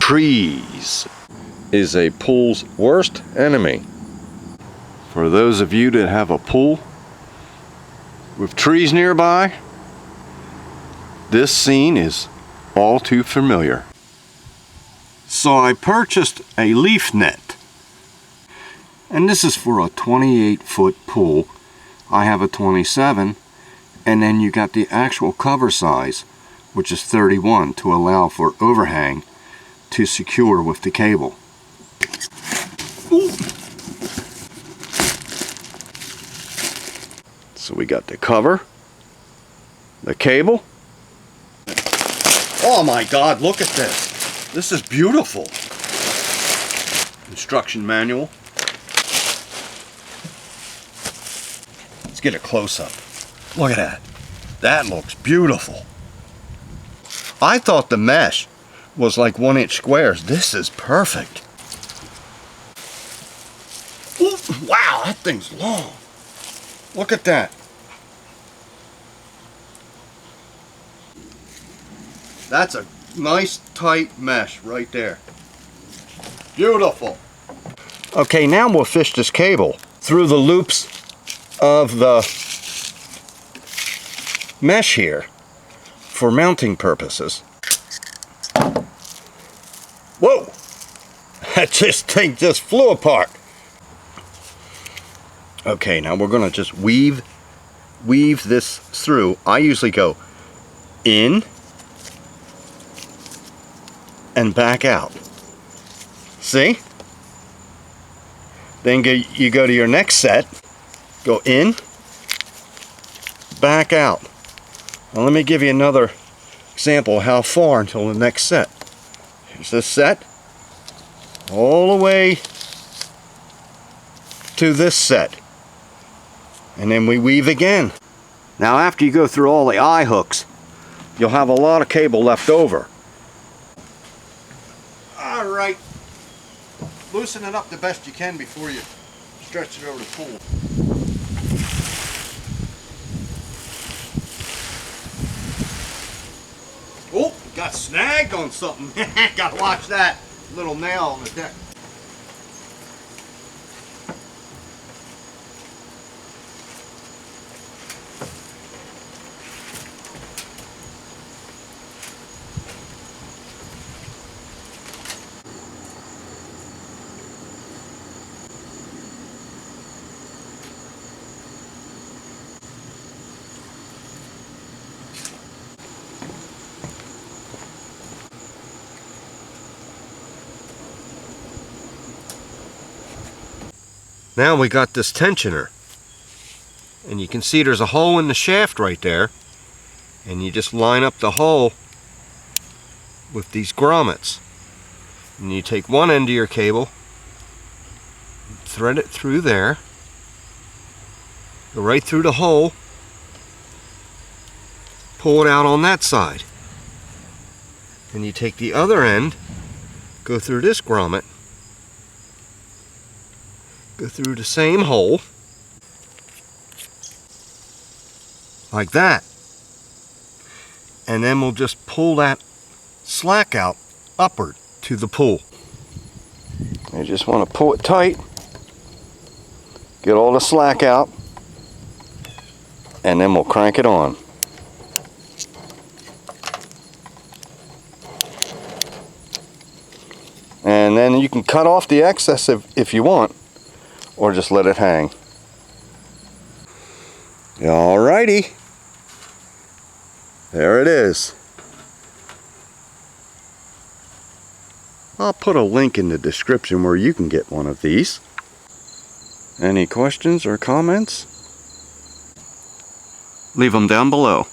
trees is a pool's worst enemy. For those of you that have a pool with trees nearby, this scene is all too familiar. So I purchased a leaf net, and this is for a 28-foot pool. I have a 27, and then you got the actual cover size, which is 31, to allow for overhang to secure with the cable. Ooh. So we got the cover, the cable. Oh my God, look at this. This is beautiful. Instruction manual. Let's get a close-up. Look at that. That looks beautiful. I thought the mesh was like 1-inch squares. This is perfect. Ooh, wow, that thing's long. Look at that. That's a nice tight mesh right there. Beautiful. Okay, now we'll fish this cable through the loops of the mesh here for mounting purposes. Whoa! That thing just flew apart. Okay, now we're gonna just weave this through. I usually go in and back out. See? Then you go to your next set, go in, back out. Now let me give you another example of how far until the next set. Here's this set, all the way to this set. And then we weave again. Now after you go through all the eye hooks, you'll have a lot of cable left over. Alright, loosen it up the best you can before you stretch it over the pool. Oh, got snagged on something. Gotta watch that little nail on the deck. Now we got this tensioner, and you can see there's a hole in the shaft right there, and you just line up the hole with these grommets, and you take one end of your cable, thread it through there, go right through the hole, pull it out on that side, and you take the other end, go through this grommet, go through the same hole, like that. And then we'll just pull that slack out upward to the pool. You just want to pull it tight, get all the slack out, and then we'll crank it on. And then you can cut off the excess if you want, or just let it hang. Alrighty, there it is. I'll put a link in the description where you can get one of these. Any questions or comments? Leave them down below.